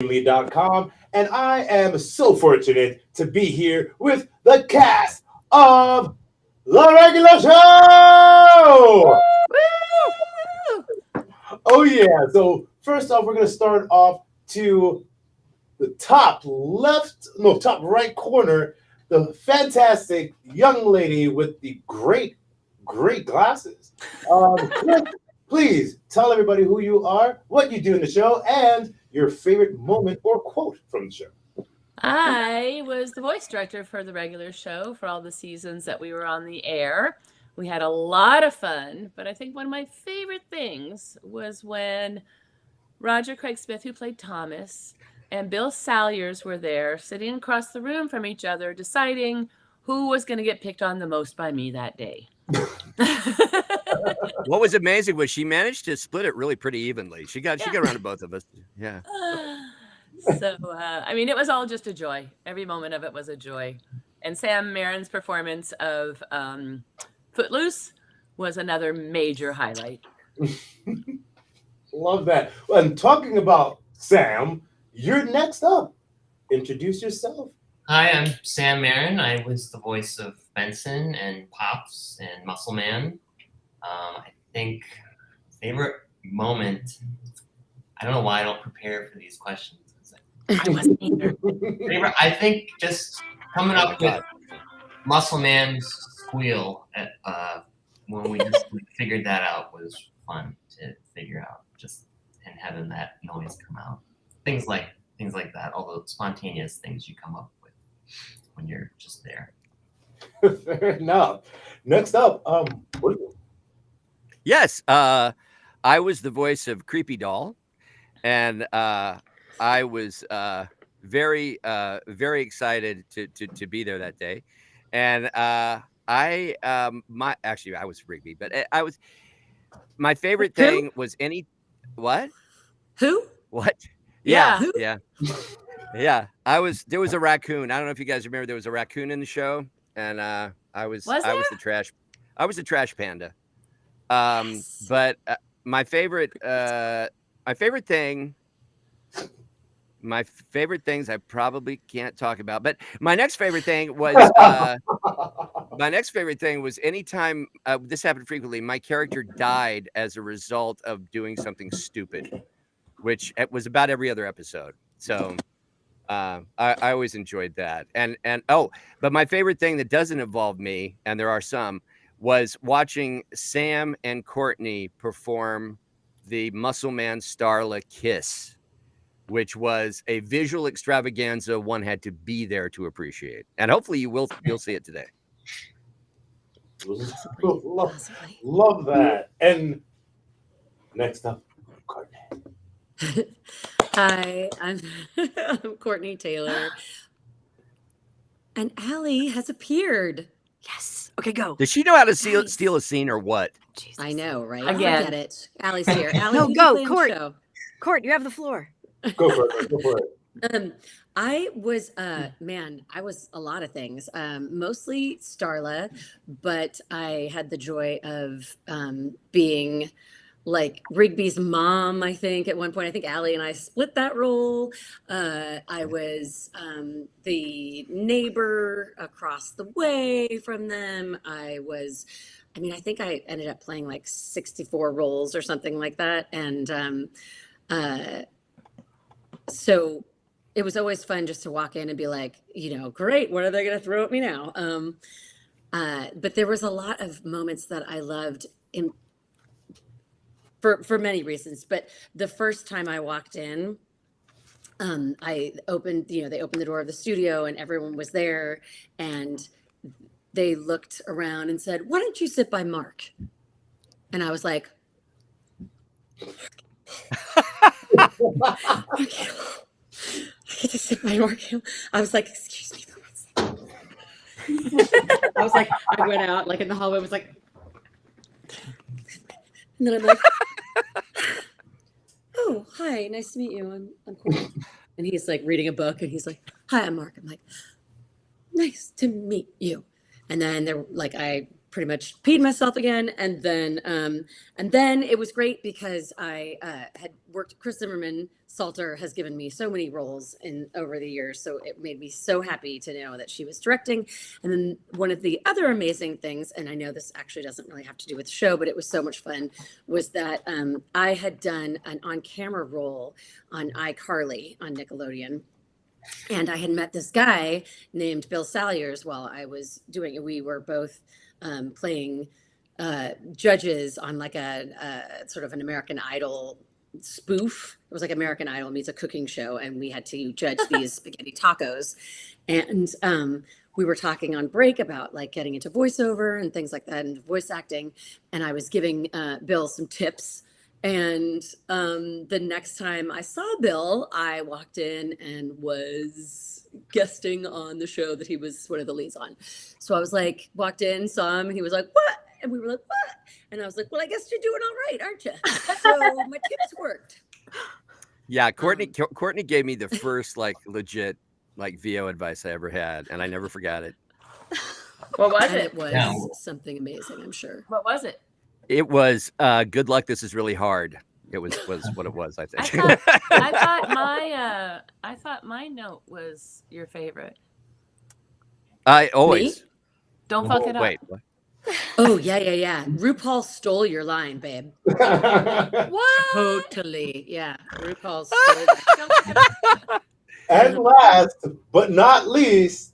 Streamily.com, and I am so fortunate to be here with the cast of The Regular Show! Oh, yeah. So, first off, we're going to start off to the top left, no, top right corner, the fantastic young lady with the great glasses. Chris, please tell everybody who you are, what you do in the show, and your favorite moment or quote from the show. I was the voice director for the regular show for all the seasons that we were on the air. We had a lot of fun, but I think one of my favorite things was when Roger Craig Smith, who played Thomas, and Bill Salyers were there sitting across the room from each other, deciding who was going to get picked on the most by me that day. What was amazing was she managed to split it really pretty evenly. She got around to both of us. Yeah. So, I mean, it was all just a joy. Every moment of it was a joy. And Sam Marin's performance of Footloose was another major highlight. Love that. And talking about Sam, you're next up. Introduce yourself. Hi, I'm Sam Marin. I was the voice of Benson and Pops and Muscle Man. I think favorite moment, I don't know why I don't prepare for these questions. I wasn't either. I think just coming up with Muscle Man's squeal at, when we just figured that out was fun to figure out, just and having that noise come out. Things like that, all the spontaneous things you come up with when you're just there. Fair enough. Next up, what are you? Yes. I was the voice of Creepy Doll, and I was very excited to be there that day. And I was Rigby, but my favorite thing was what? Who? What? Yeah. Yeah. There was a raccoon. I don't know if you guys remember, there was a raccoon in the show, and I was the trash panda. Yes. But my favorite things I probably can't talk about. But my next favorite thing was anytime this happened frequently. My character died as a result of doing something stupid, which it was about every other episode. So I always enjoyed that. But my favorite thing that doesn't involve me, and there are some, was watching Sam and Courtney perform the Muscle Man Starla kiss, which was a visual extravaganza one had to be there to appreciate. And hopefully you'll see it today. Love that. And next up, Courtney. Hi, I'm Courtney Taylor. And Allie has appeared. Yes. Okay, go. Does she know how to steal a scene or what? Jesus. I know, right? Again. Forget it. Allie's here. Allie, No, who go, do you play in the show? Court, you have the floor. Go for it. I was I was a lot of things. Mostly Starla, but I had the joy of being like Rigby's mom, I think, at one point. I think Allie and I split that role. I was the neighbor across the way from them. I think I ended up playing like 64 roles or something like that. And so it was always fun just to walk in and be like, great, what are they going to throw at me now? But there was a lot of moments that I loved for many reasons. But the first time I walked in, they opened the door of the studio and everyone was there, and they looked around and said, "Why don't you sit by Mark?" And I was like, I get to sit by Mark. I was like, "Excuse me." I was like, I went out like in the hallway, was like, and then I'm like, "Oh, hi, nice to meet you. I'm Courtney." And he's like reading a book, and he's like, "Hi, I'm Mark." I'm like, "Nice to meet you." And then I pretty much peed myself again, and then it was great because I had worked. Chris Zimmerman, Salter has given me so many roles over the years, so it made me so happy to know that she was directing. And then one of the other amazing things, and I know this actually doesn't really have to do with the show, but it was so much fun, was that I had done an on-camera role on iCarly on Nickelodeon. And I had met this guy named Bill Salyers while I was doing it. We were both playing judges on like a sort of an American Idol spoof. It was like American Idol meets a cooking show, and we had to judge these spaghetti tacos. And we were talking on break about like getting into voiceover and things like that and voice acting. And I was giving Bill some tips. And the next time I saw Bill, I walked in and was guesting on the show that he was one of the leads on. So I was like, walked in, saw him, and he was like, "What?" And we were like, "What?" And I was like, "Well, I guess you're doing all right, aren't you?" So my tips worked. Yeah, Courtney gave me the first like legit like VO advice I ever had, and I never forgot it. What was And it? it was Yeah. something amazing, I'm sure. What was it? It was good luck. This is really hard. It was what it was. I think. I thought my note was your favorite. I always. Don't fuck it up. Wait. What? Oh, yeah. RuPaul stole your line, babe. What? Totally. Yeah. RuPaul stole that. And last but not least,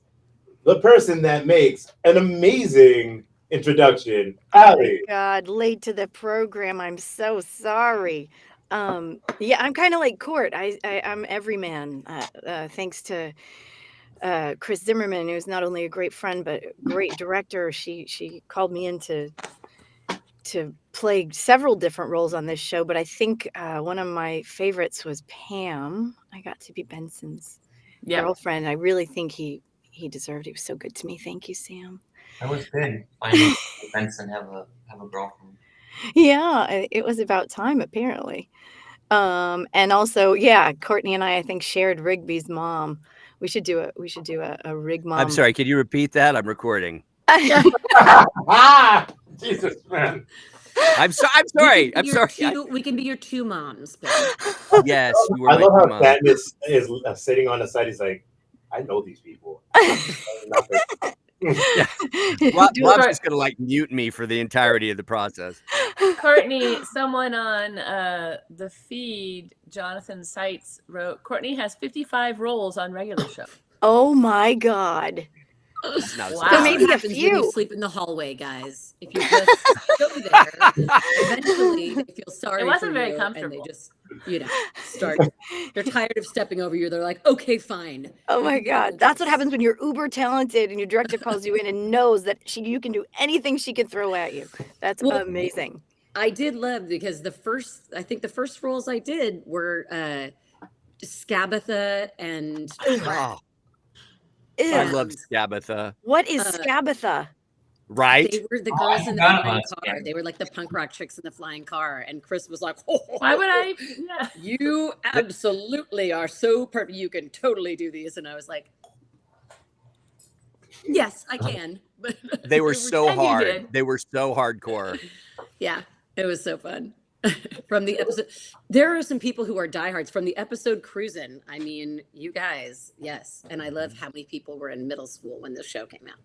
the person that makes an amazing introduction, Allie. God, late to the program. I'm so sorry. Yeah, I'm kind of like Court. I'm everyman. Thanks to Chris Zimmerman, who's not only a great friend but a great director. She called me in to play several different roles on this show, but I think one of my favorites was Pam. I got to be Benson's girlfriend. I really think he deserved it. He was so good to me. Thank you, Sam. That was big. Finding Benson have a girlfriend. Yeah, it was about time apparently. And also, yeah, Courtney and I think shared Rigby's mom. We should do a Rig mom. I'm sorry. Can you repeat that? I'm recording. Jesus, man. I'm sorry. I'm sorry. We can be your two moms. Bill. Yes, you were I my love how mom. Katniss is sitting on the side. He's like, I know these people. Rob's just gonna like mute me for the entirety of the process. Courtney, someone on the feed, Jonathan Seitz wrote, Courtney has 55 roles on regular show. Oh my God. Wow. So maybe a happens when few. you sleep in the hallway, guys. If you just go there, eventually they feel sorry. It wasn't for very you, comfortable. And they just, start. They're tired of stepping over you. They're like, okay, fine. Oh my God. That's what happens when you're uber talented and your director calls you in and knows that you can do anything she can throw at you. That's amazing. I did love because the first roles I did were Scabatha and Oh, I love Scabatha. What is Scabatha? Right? They were the Oh, I girls in the forgot flying about car. Scabatha. They were like the punk rock chicks in the flying car. And Chris was like, Why would I? Yeah. You absolutely are so perfect. You can totally do these. And I was like, yes, I can. But They were so and you hard. did. They were so hardcore. yeah, it was so fun. From the episode, there are some people who are diehards from the episode Cruisin'. I mean, you guys, yes. And I love how many people were in middle school when this show came out.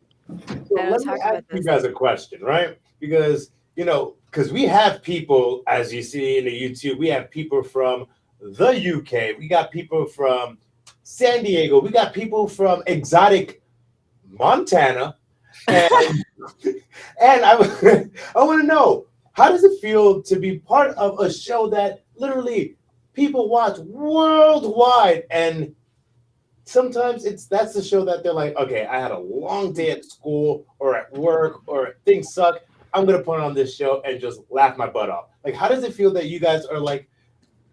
So Yeah, let me talk ask about you this. guys a question, right? Because, because we have people, as you see in the YouTube, we have people from the UK. We got people from San Diego. We got people from exotic Montana. And, and I want to know, how does it feel to be part of a show that literally people watch worldwide? And sometimes that's the show that they're like, okay, I had a long day at school or at work or things suck. I'm going to put on this show and just laugh my butt off. Like, how does it feel that you guys are like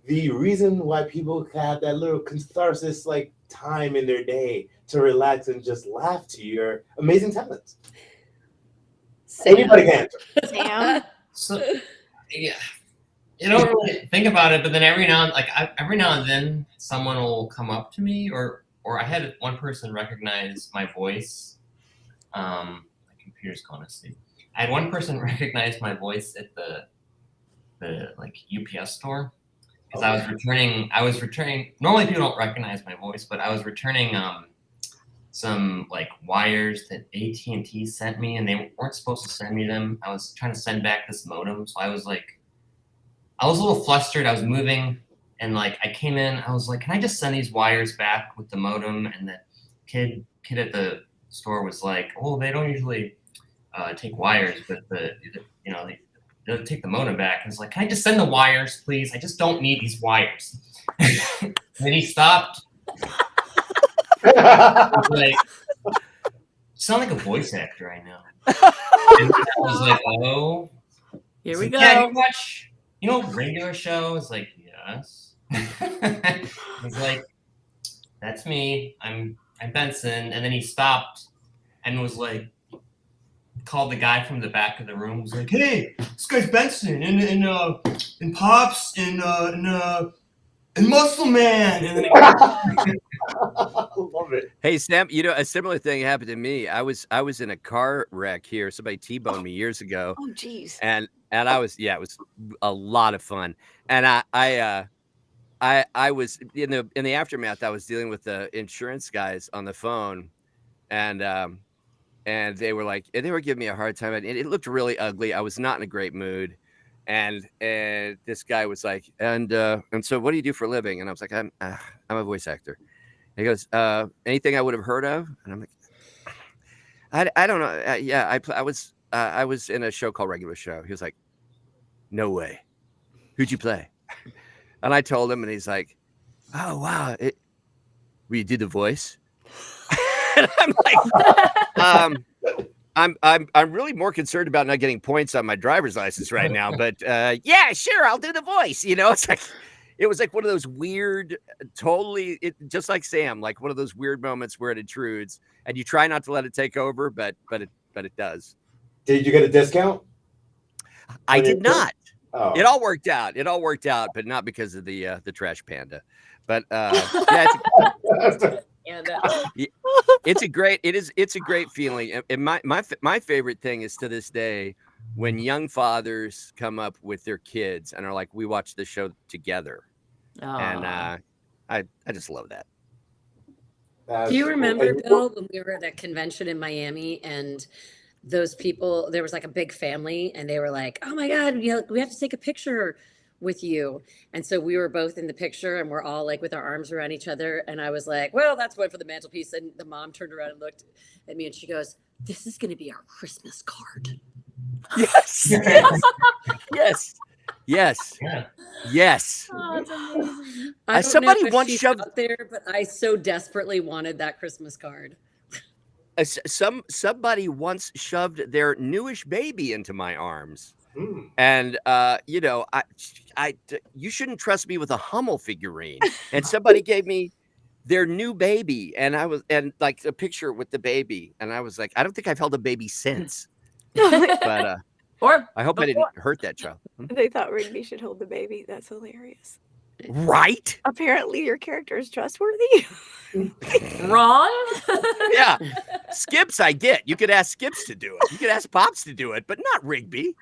the reason why people have that little catharsis, like time in their day to relax and just laugh to your amazing talents? Anybody can answer. Sam? So, yeah, you don't really think about it, but then every now and then, someone will come up to me, or I had one person recognize my voice. My computer's going to sleep. I had one person recognize my voice at the like UPS store because I was returning. Normally, people don't recognize my voice, but I was returning some like wires that AT&T sent me, and they weren't supposed to send me them. I was trying to send back this modem, so I was a little flustered. I was moving, and like I came in, I was like, "Can I just send these wires back with the modem?" And the kid at the store was like, "Oh, they don't usually take wires, but they'll take the modem back." And it's like, "Can I just send the wires, please? I just don't need these wires." And then he stopped. Like, sound like a voice actor I know. And I was like, "Oh, Here we go. Yeah, you watch, regular show?" It's like, "Yes." He's like, "That's me. I'm Benson." And then he stopped and was like, called the guy from the back of the room. Was like, "Hey, this guy's Benson in Pops in Muscle Man." And then Love it. Hey Sam, a similar thing happened to me. I was in a car wreck here. Somebody T-boned me years ago, Oh, geez. and I was it was a lot of fun. And I was in the aftermath. I was dealing with the insurance guys on the phone, and they were giving me a hard time, and it looked really ugly. I was not in a great mood. And this guy was like, and so what do you do for a living? And I was like, I'm a voice actor. And he goes, anything I would have heard of? And I'm like, I don't know. Yeah, I was in a show called Regular Show. He was like, no way. Who'd you play? And I told him, and he's like, oh wow, you did the voice. And I'm like, I'm really more concerned about not getting points on my driver's license right now. But yeah, sure, I'll do the voice. It's like it was like one of those weird, just like Sam, like one of those weird moments where it intrudes, and you try not to let it take over, but it does. Did you get a discount? I did not. Oh. It all worked out, but not because of the trash panda. But yeah. It's a great feeling. And my favorite thing is, to this day, when young fathers come up with their kids and are like, we watch this show together. And I just love that. Do you remember, Bill, when we were at a convention in Miami, and those people, there was like a big family, and they were like, oh my God, we have to take a picture with you. And so we were both in the picture, and we're all like with our arms around each other. And I was like, well, that's one for the mantelpiece. And the mom turned around and looked at me, and she goes, this is going to be our Christmas card. Yes. Yes. Yes. Yeah. Yes. Oh, it's amazing. Somebody once shoved out there, but I so desperately wanted that Christmas card. Somebody once shoved their newish baby into my arms. Mm. And you shouldn't trust me with a Hummel figurine. And somebody gave me their new baby, and like a picture with the baby, and I was like, I don't think I've held a baby since. But Or I hope I didn't hurt that child. They thought Rigby should hold the baby. That's hilarious. Right? Apparently, your character is trustworthy. wrong. Yeah. Skips, I get. You could ask Skips to do it. You could ask Pops to do it, but not Rigby.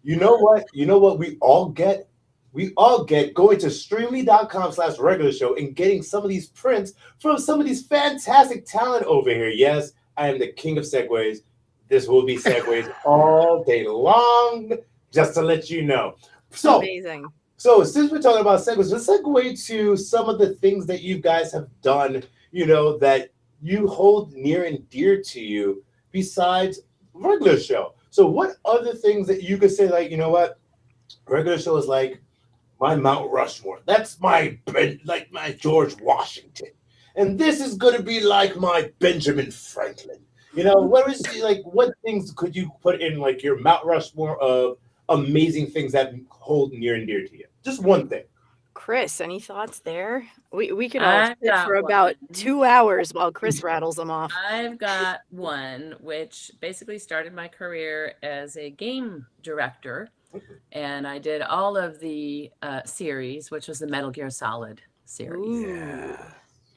You know what? We all get going to streamly.com/regular show and getting some of these prints from some of these fantastic talent over here. Yes, I am the king of segues. This will be segues all day long, just to let you know. So Amazing. So since we're talking about segues, let's segue to some of the things that you guys have done, that you hold near and dear to you besides regular show. So what other things that you could say, like, what? Regular show is like my Mount Rushmore. That's my George Washington. And this is going to be like my Benjamin Franklin. What things could you put in like your Mount Rushmore of amazing things that hold near and dear to you? Just one thing. Chris, any thoughts there? We could all I've sit got for one. about 2 hours while Chris rattles them off. I've got one which basically started my career as a game director, and I did all of the series, which was the Metal Gear Solid series. Ooh.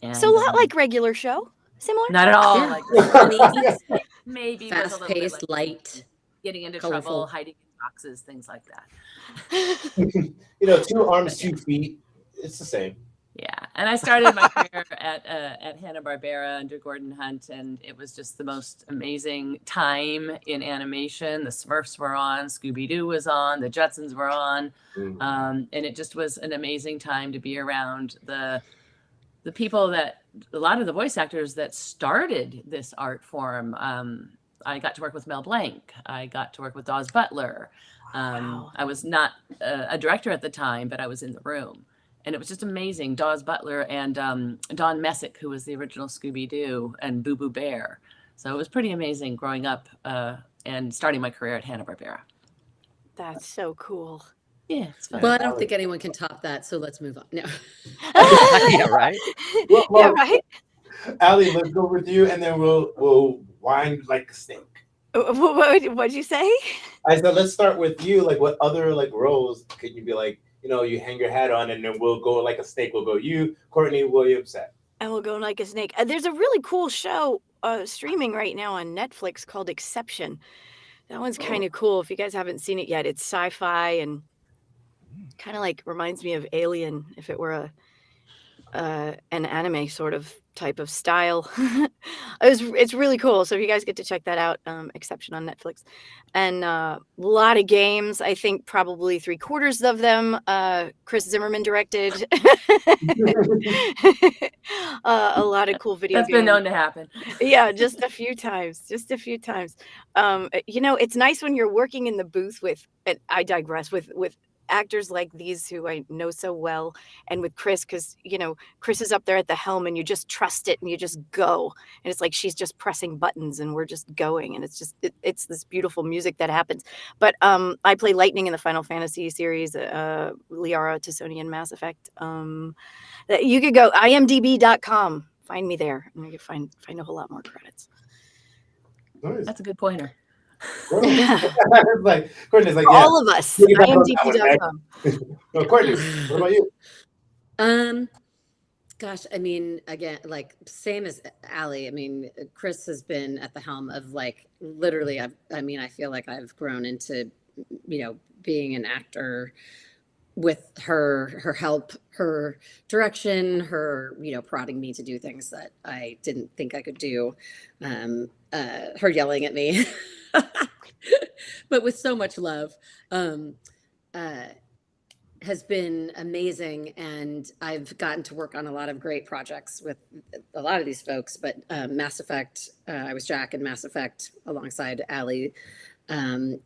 And, So a lot like regular show. Similar? not at all Yeah. like Funny, maybe with a little bit fast-paced, like light. getting into colorful. trouble, hiding in boxes, things like that. You know, 2 arms, 2 feet. It's the same. Yeah, and I started my career at Hanna-Barbera under Gordon Hunt, and it was just the most amazing time in animation. The Smurfs were on, Scooby-Doo was on, the Jetsons were on, and it just was an amazing time to be around the people that, a lot of the voice actors that started this art form. I got to work with Mel Blanc. I got to work with Dawes Butler. I was not a director at the time, but I was in the room. And it was just amazing. Dawes Butler and Don Messick, who was the original Scooby-Doo, and Boo Boo Bear. So it was pretty amazing growing up and starting my career at Hanna-Barbera. That's so cool. Yeah, it's fun. Well, I don't think anyone can top that, so let's move on. No. Yeah, right. Well, Yeah, right. Allie, let's go with you, and then we'll wind like a snake. What'd you say? I said, let's start with you. Like, what other like roles can you be like? You know, you hang your hat on, and then we'll go like a snake. We'll go you, Courtney Williams. And we'll go like a snake. There's a really cool show streaming right now on Netflix called Exception. That one's kind of cool. If you guys haven't seen it yet, it's sci-fi and kind of like reminds me of Alien if it were an anime sort of type of style. It's really cool. So if you guys get to check that out, Exception on Netflix. And a lot of games. I think probably 3/4 of them Chris Zimmerman directed. A lot of cool video That's games. been known to happen. Yeah, just a few times. You know, it's nice when you're working in the booth with, and I digress, with actors like these who I know so well, and with Chris, because you know Chris is up there at the helm and you just trust it and you just go, and it's like she's just pressing buttons and we're just going, and it's just it's this beautiful music that happens. But I play Lightning in the Final Fantasy series, Liara T'Soni in Mass Effect. You could go imdb.com, find me there, and you can find a whole lot more credits. Nice. That's a good pointer. Like Courtney's like, yeah. All of us, imdb.com. No, Courtney, what about you? Gosh, I mean, again, like same as Allie. I mean, Chris has been at the helm of like literally. I feel like I've grown into, you know, being an actor with her help, her direction, her, you know, prodding me to do things that I didn't think I could do, her yelling at me, but with so much love, has been amazing. And I've gotten to work on a lot of great projects with a lot of these folks, but Mass Effect, I was Jack in Mass Effect alongside Allie. And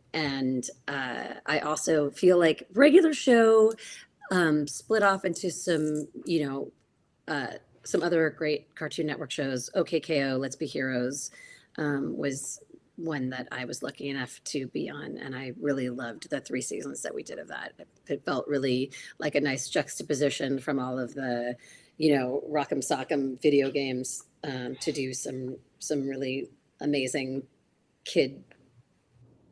I also feel like regular show split off into some, you know, some other great Cartoon Network shows. OKKO, Let's Be Heroes, was one that I was lucky enough to be on, and I really loved the 3 seasons that we did of that. It felt really like a nice juxtaposition from all of the, you know, Rock'em Sock'em video games, to do some really amazing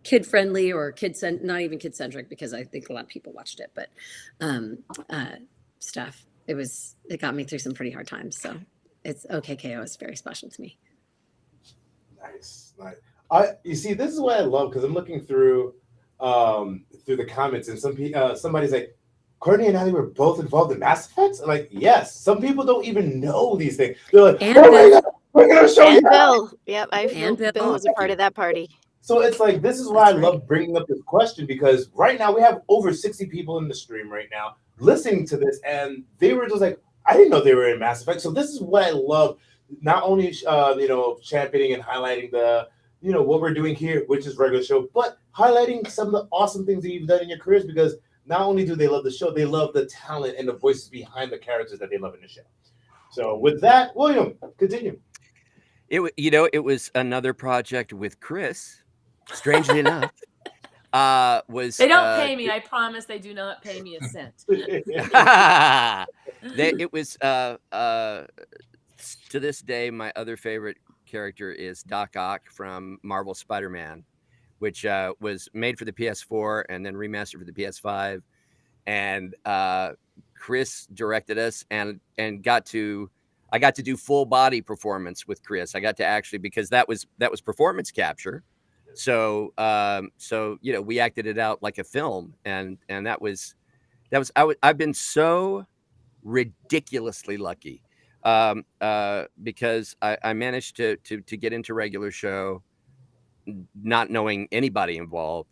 kid-friendly or not even kid-centric, because I think a lot of people watched it, but stuff. It got me through some pretty hard times. So it's OKKO is very special to me. Nice. You see, this is what I love, because I'm looking through the comments, and somebody's like, Courtney and Allie were both involved in Mass Effect? I'm like, yes. Some people don't even know these things. They're like, And oh my God, we're gonna show you. Bill. Yep, Bill Bill was a part of that party. So it's like, this is why That's I love bringing up this question, because right now we have over 60 people in the stream right now listening to this, and they were just like, I didn't know they were in Mass Effect. So this is what I love, not only you know, championing and highlighting the, you know, what we're doing here, which is regular show, but highlighting some of the awesome things that you've done in your careers, because not only do they love the show, they love the talent and the voices behind the characters that they love in the show. So with that, William, continue. It was another project with Chris. Strangely enough, They don't pay me. I promise they do not pay me a cent. It was to this day, my other favorite character is Doc Ock from Marvel Spider-Man, which was made for the PS4 and then remastered for the PS5. And Chris directed us, and I got to do full body performance with Chris. I got to actually, because that was performance capture. So we acted it out like a film, and I've been so ridiculously lucky, because I managed to get into regular show, not knowing anybody involved.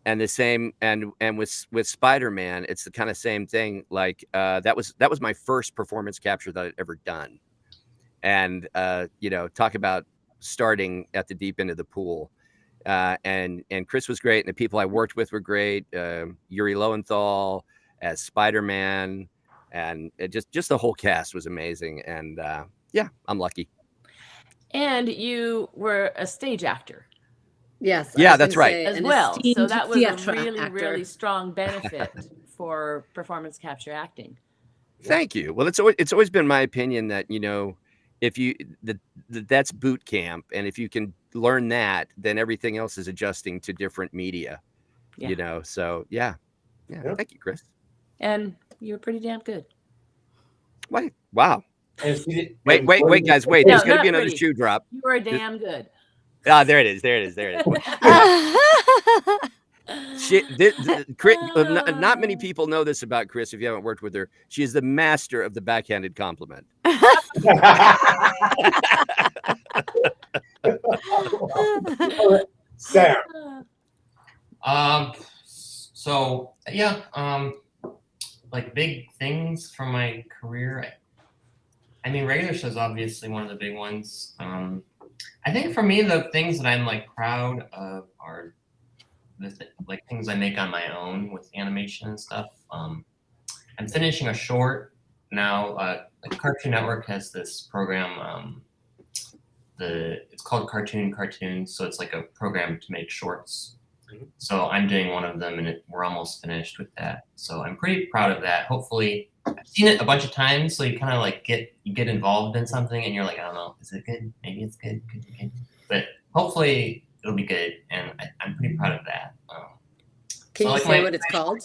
And the same, and with Spider-Man, it's the kind of same thing. Like that was my first performance capture that I'd ever done, and talk about starting at the deep end of the pool. And Chris was great, and the people I worked with were great. Yuri Lowenthal as Spider-Man, and it just the whole cast was amazing. And I'm lucky. And you were a stage actor. Yes. Yeah, that's right. As well. So that was a really strong benefit for performance capture acting. Thank you. Well, it's always been my opinion that, if you that's boot camp, and if you can learn that, then everything else is adjusting to different media. So yeah. Thank you, Chris. And you were pretty damn good. What? Wow. Wait, guys, wait. There's going to be another shoe drop. You were damn good. Ah, there it is. Chris, not many people know this about Chris if you haven't worked with her. She is the master of the backhanded compliment. Sam. So yeah, like big things from my career. I mean, regular show is obviously one of the big ones. I think for me, the things that I'm like proud of are like things I make on my own with animation and stuff. I'm finishing a short now. Like Cartoon Network has this program. It's called Cartoons, so it's like a program to make shorts. So I'm doing one of them, and we're almost finished with that. So I'm pretty proud of that. Hopefully, I've seen it a bunch of times, so you kind of like get involved in something, and you're like, I don't know, is it good? Maybe it's good. But hopefully it'll be good, and I'm pretty proud of that. Can you say what it's called?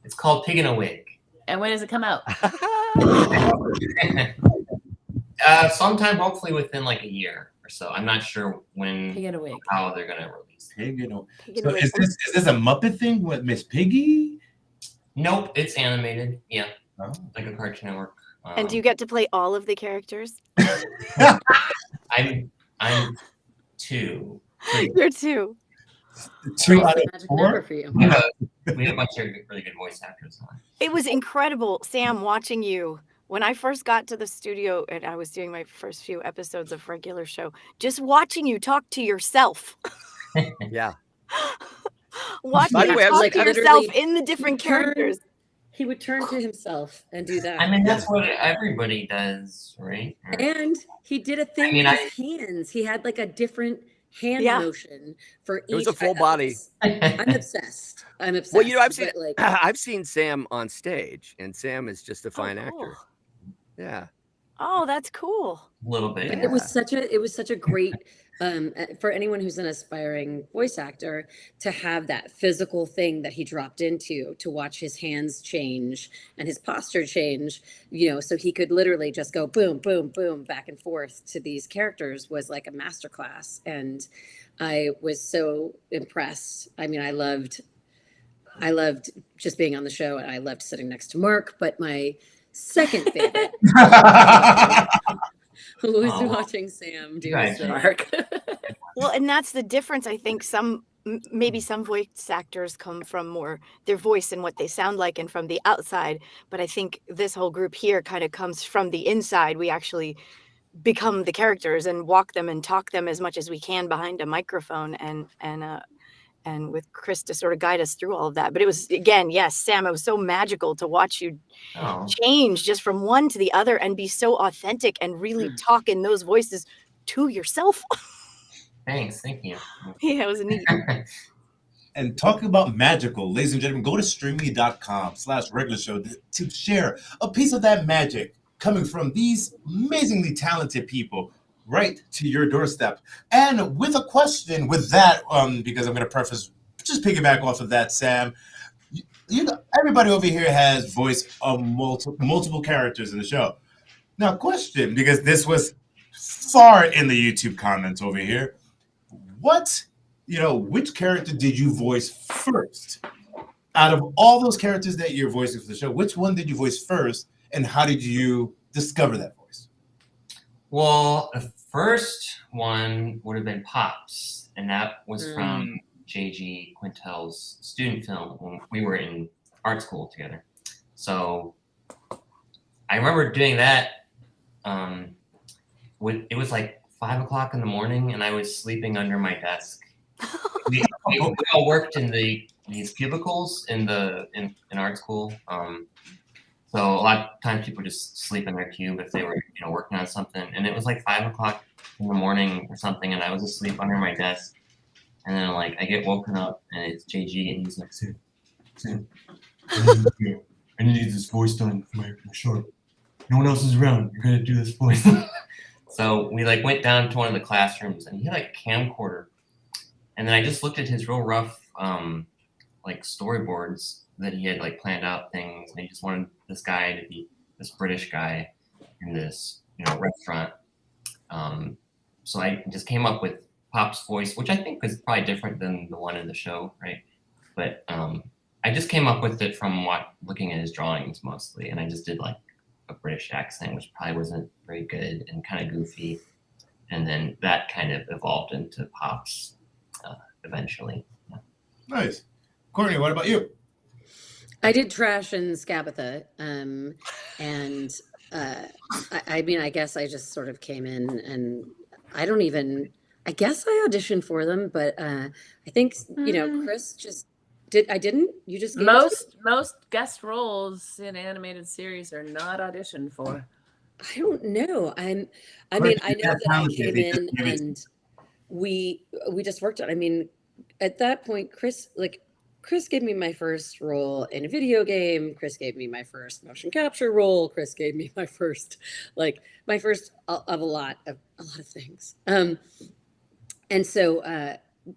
It's called Pig in a Wig. And when does it come out? Sometime, hopefully within like a year or so. I'm not sure when, Pig in a Wig. how they're gonna release it. Pig in a Wig. So is this a Muppet thing with Miss Piggy? Nope, it's animated. Yeah, Oh. like a Cartoon Network. And do you get to play all of the characters? I'm two. You're two. Two out of Magic four? number for you. We have a bunch of really good voice actors on. It was incredible, Sam, watching you. When I first got to the studio and I was doing my first few episodes of regular show, just watching you talk to yourself. Yeah. Watching By the you way, I was talk like, to yourself literally in the different characters. He would turn to himself and do that. I mean, that's what everybody does, right? And he did a thing mean, with his hands. He had like a different hand Yeah. motion for each. It was a full body. I'm obsessed. Well, I've seen but, like, I've seen Sam on stage, and Sam is just a fine cool. actor. Yeah. Oh, that's cool. A little bit. It was such a great for anyone who's an aspiring voice actor to have that physical thing that he dropped into, to watch his hands change and his posture change, so he could literally just go boom, boom, boom, back and forth to these characters, was like a masterclass. And I was so impressed. I mean, I loved just being on the show, and I loved sitting next to Mark, but my second favorite was watching Sam do his thing. Mark. Well, and that's the difference. I think maybe some voice actors come from more their voice and what they sound like and from the outside. But I think this whole group here kind of comes from the inside. We actually become the characters and walk them and talk them as much as we can behind a microphone, and with Chris to sort of guide us through all of that. But it was, again, yes, Sam, it was so magical to watch you change just from one to the other and be so authentic and really talk in those voices to yourself. Thanks. Thank you. Yeah, it was neat. And talking about magical, ladies and gentlemen, go to streamily.com/regular show to share a piece of that magic coming from these amazingly talented people right to your doorstep. And with a question with that, because I'm going to preface, just piggyback off of that, Sam, everybody over here has voiced multiple characters in the show. Now, question, because this was far in the YouTube comments over here, what which character did you voice first? Out of all those characters that you're voicing for the show, which one did you voice first, and how did you discover that voice? Well, the first one would have been Pops, and that was from J.G. Quintel's student film when we were in art school together. So I remember doing that. It was like 5 o'clock in the morning, and I was sleeping under my desk. we all worked in these cubicles in art school. So a lot of times people just sleep in their cube if they were working on something. And it was like 5 o'clock in the morning or something, and I was asleep under my desk. And then like I get woken up, and it's JG, and he's like, Sam, I need to get this voice done for my short. No one else is around. You're gonna do this voice. So we like went down to one of the classrooms, and he had like a camcorder. And then I just looked at his real rough like storyboards that he had like planned out things, and he just wanted this guy to be this British guy in this restaurant. So I just came up with Pop's voice, which I think was probably different than the one in the show, right? But I just came up with it from looking at his drawings mostly, and I just did like a British accent, which probably wasn't very good and kind of goofy, and then that kind of evolved into Pop's eventually. Yeah. Nice. Courtney, what about you? I did Trash and Scabatha, and I mean, I guess I just sort of came in, and I guess I auditioned for them, but I think Chris just did. I didn't. You just gave most guest roles in animated series are not auditioned for. I don't know. I mean, I know that I came in and we just worked on. I mean, at that point, Chris gave me my first role in a video game. Chris gave me my first motion capture role. Chris gave me my first of a lot of things. And so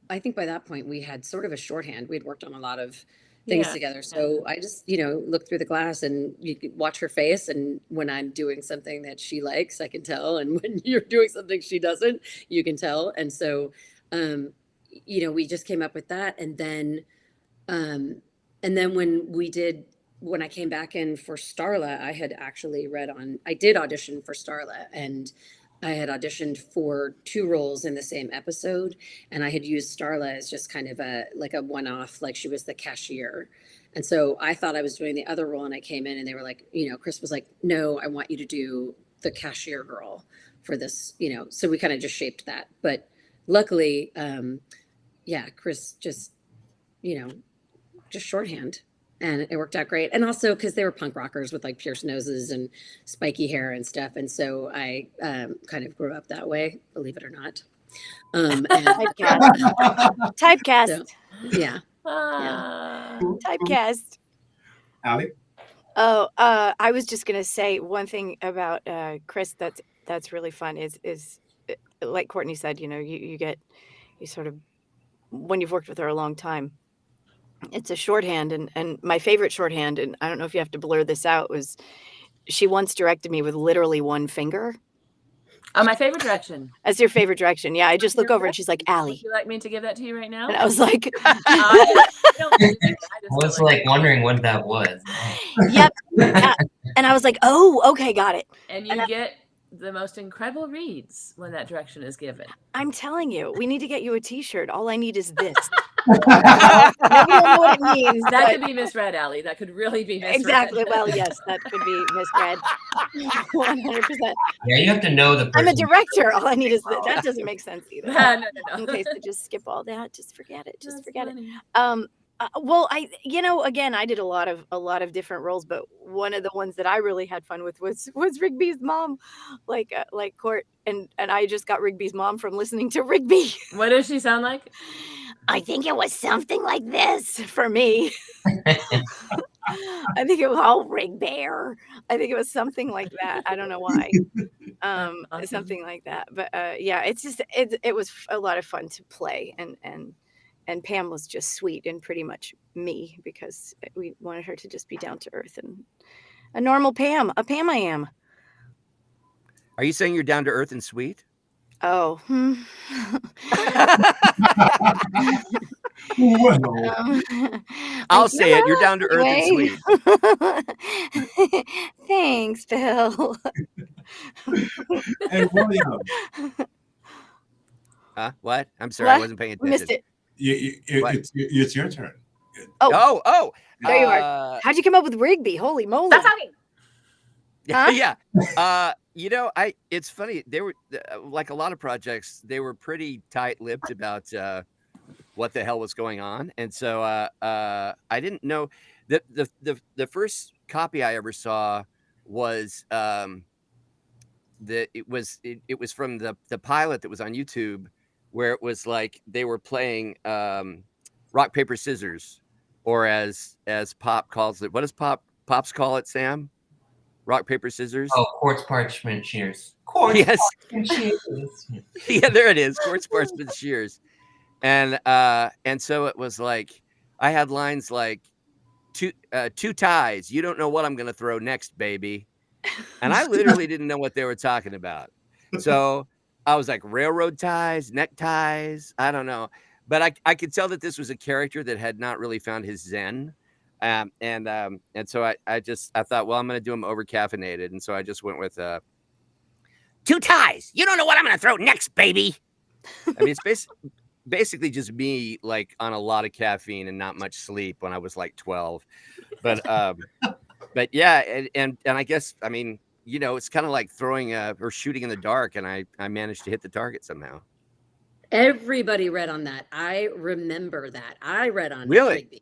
I think by that point we had sort of a shorthand. We'd worked on a lot of things together. So I just, looked through the glass, and you could watch her face. And when I'm doing something that she likes, I can tell. And when you're doing something she doesn't, you can tell. And so, we just came up with that. And then when I came back in for Starla, I had actually I did audition for Starla, and I had auditioned for 2 roles in the same episode, and I had used Starla as just kind of a one-off, like she was the cashier. And so I thought I was doing the other role, and I came in and they were like, Chris was like, no, I want you to do the cashier girl for this, so we kind of just shaped that. But luckily, Chris just, just shorthand, and it worked out great. And also because they were punk rockers with like pierced noses and spiky hair and stuff, and so I kind of grew up that way, believe it or not. Typecast. So, yeah. Typecast. Allie? Oh, I was just gonna say one thing about Chris that's really fun is like Courtney said, you sort of, when you've worked with her a long time, it's a shorthand, and my favorite shorthand, and I don't know if you have to blur this out, was she once directed me with literally one finger. Oh, my favorite direction. That's your favorite direction. Yeah, I just look over and she's like, Allie. Would you like me to give that to you right now? And I was like, I was like wondering what that was. Yep. And I was like, oh, okay, got it. And you get the most incredible reads when that direction is given. I'm telling you, we need to get you a T-shirt. All I need is this. I don't know what it means. That could be misread, Allie. That could really be misread. Exactly. Well, yes, that could be misread. 100%. Yeah, you have to know the person. I'm a director. All I need is that doesn't make sense either. No. Okay, so just skip all that. Just forget it. Just forget funny. it. Well, again, I did a lot of different roles, but one of the ones that I really had fun with was Rigby's mom, like Court, and I just got Rigby's mom from listening to Rigby. What does she sound like? I think it was something like this for me. I think it was Rig Bear. I think it was something like that. I don't know why. Awesome. Something like that. But it was a lot of fun to play, and Pam was just sweet and pretty much me, because we wanted her to just be down to earth and a normal Pam. A Pam I am. Are you saying you're down to earth and sweet? Oh. Well, I'll say it. You're down to earth and sweet. sweet. Thanks, Bill. and William, Huh? What? I'm sorry, I What? wasn't paying We missed attention. it. What? it's your turn. Oh, there you are. are. How'd you come up with Rigby? Holy moly. Stop talking. Huh? Yeah. It's funny. They were like a lot of projects. They were pretty tight-lipped about what the hell was going on, and so I didn't know that the first copy I ever saw was it was from the pilot that was on YouTube, where it was like they were playing rock paper scissors, or as Pop calls it. What does Pops call it, Sam? Rock paper scissors. Oh, quartz parchment shears. Quartz Yes. parchment shears. Yeah, there it is. Quartz parchment shears. And so it was like I had lines like two ties. You don't know what I'm gonna throw next, baby. And I literally didn't know what they were talking about. So I was like, railroad ties, neckties. I don't know. But I could tell that this was a character that had not really found his zen. And so I thought, well, I'm going to do him over caffeinated. And so I just went with two ties. You don't know what I'm going to throw next, baby. I mean, it's basically just me like on a lot of caffeine and not much sleep when I was like 12. But yeah. And I guess, I mean, you know, it's kind of like throwing or shooting in the dark. And I managed to hit the target somehow. Everybody read on that. I remember that. I read on Really? Rigby.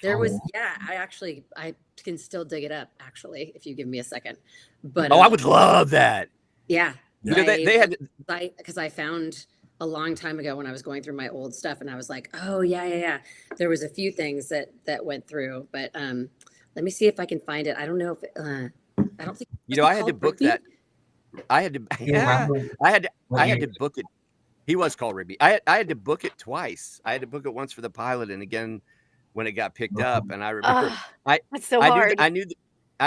There was, I can still dig it up, actually, if you give me a second. But I would love that. Yeah. You know, they had, because I found a long time ago when I was going through my old stuff, and I was like, oh yeah. There was a few things that went through, but let me see if I can find it. I don't know if I don't think I had to book that. I had to book it. He was called Rigby. I had to book it twice. I had to book it once for the pilot and again when it got picked up. And I remember that's so hard. I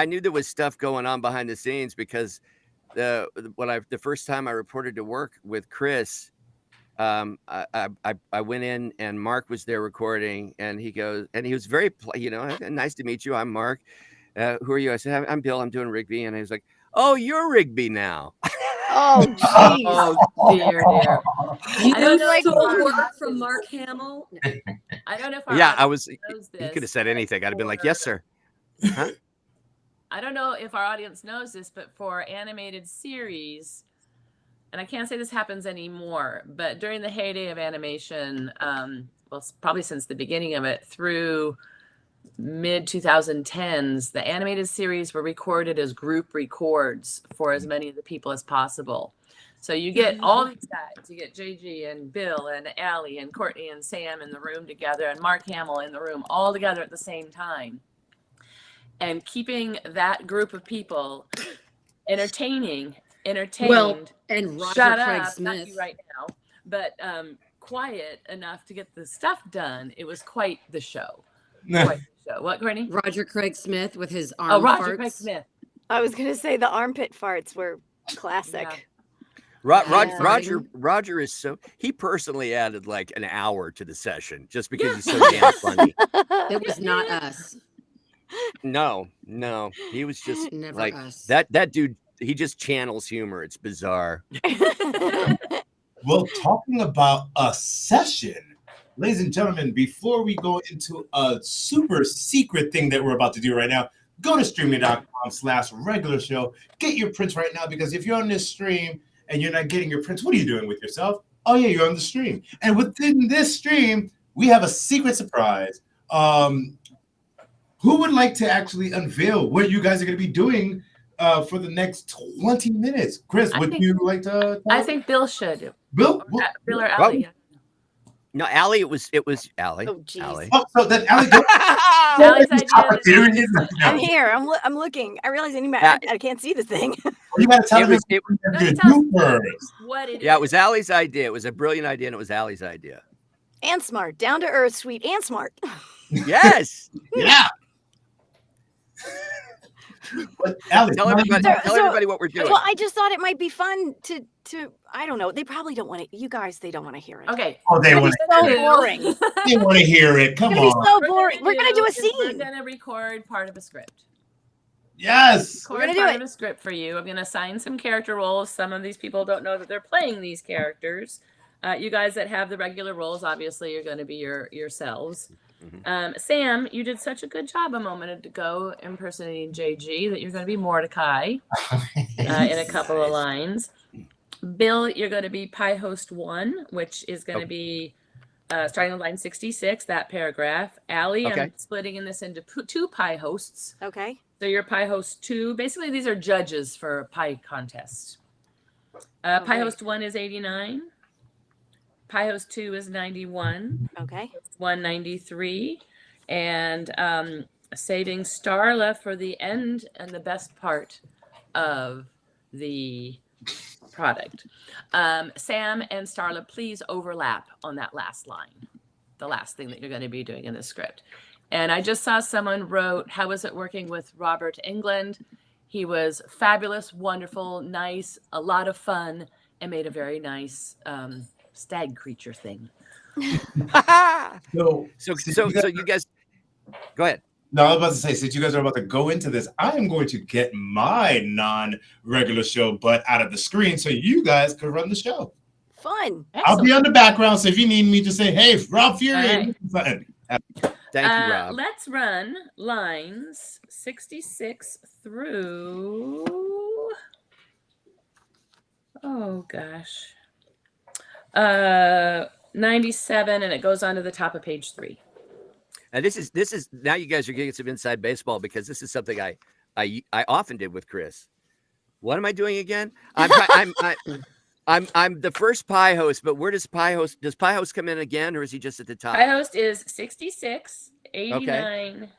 knew there was stuff going on behind the scenes because the first time I reported to work with Chris, I went in and Mark was there recording, and he goes, and he was very, nice to meet you. I'm Mark. Who are you? I said, I'm Bill. I'm doing Rigby. And he was like, oh, you're Rigby now. Oh, jeez. Oh, dear. You I don't know if stole our- work from Mark Hamill. I don't know if our Yeah, audience you knows could have this, said anything. I'd have been like, yes, sir. Huh? I don't know if our audience knows this, but for animated series, and I can't say this happens anymore, but during the heyday of animation, well, probably since the beginning of it through mid 2010s, the animated series were recorded as group records for as many of the people as possible. So you get all these guys, you get JG and Bill and Allie and Courtney and Sam in the room together and Mark Hamill in the room all together at the same time. And keeping that group of people entertained. Well, and Roger Shut Craig up, not Smith. you right now, but quiet enough to get the stuff done. It was quite the show. Quite the show. What, Courtney? Roger Craig Smith with his arm Roger farts. Craig Smith. I was going to say the armpit farts were classic. Roger is he personally added like an hour to the session just because he's so damn funny. It was not us. No, he was just Never like us. that dude. He just channels humor. It's bizarre. Well, talking about a session, ladies and gentlemen, before we go into a super secret thing that we're about to do right now, go to streamily.com/regular show. Get your prints right now, because if you're on this stream and you're not getting your prints, what are you doing with yourself? Oh yeah, you're on the stream. And within this stream, we have a secret surprise. Who would like to actually unveil what you guys are going to be doing for the next 20 minutes? Chris, would you like to? I think Bill should. Bill? Bill or Allie. Yeah. No, Allie. It was Allie. Oh, jeez. Allie. Oh, so then Allie, go. Allie's idea. I'm here. I'm looking. I realize I can't see the thing. You got to tell It me was- it- what No, you're tell us doing first. What it Yeah, it is. was Allie's idea. It was a brilliant idea, and it was Allie's idea. And smart. Down to earth, sweet, and smart. Yes. Yeah. But Allie, Tell everybody, So- what we're doing. Well, I just thought it might be fun to I don't know. They probably don't want to. You guys, they don't want to hear it. Okay. oh, they It's want so to boring. they want to hear it. Come It's gonna be on. so We're boring. We're gonna do a is We're scene. gonna record part of a script. Yes. We're gonna do part it. of a script for you. I'm gonna assign some character roles. Some of these people don't know that they're playing these characters. You guys that have the regular roles, obviously, you're going to be yourselves. Sam, you did such a good job a moment ago impersonating JG that you're going to be Mordecai in a couple of lines. Bill, you're going to be Pie Host 1, which is going to be starting on line 66, that paragraph. Allie, Okay. I'm splitting this into two Pie Hosts. Okay. So you're Pie Host 2. Basically, these are judges for a pie contest. Pie Okay. Host 1 is 89. Pie Host 2 is 91. Okay. 193. And saving Starla for the end and the best part of the product. Sam and Starla, please overlap on that last line, the last thing that you're going to be doing in the script. And I just saw someone wrote, how was it working with Robert Englund? He was fabulous, wonderful, nice, a lot of fun, and made a very nice stag creature thing. So So you guys, go ahead. no, I was about to say, since you guys are about to go into this, I am going to get my non-regular show butt out of the screen so you guys can run the show. Fun. I'll be on the background, so if you need me to say, hey, Rob Fury. All right. Thank you, Rob. Let's run lines 66 through. Oh gosh. 97, and it goes on to the top of page 3. And this is now you guys are getting some inside baseball because this is something I often did with Chris. What am I doing again? I'm the first pie host, but where does pie host come in again, or is he just at the top? Pie Host is 66, 89,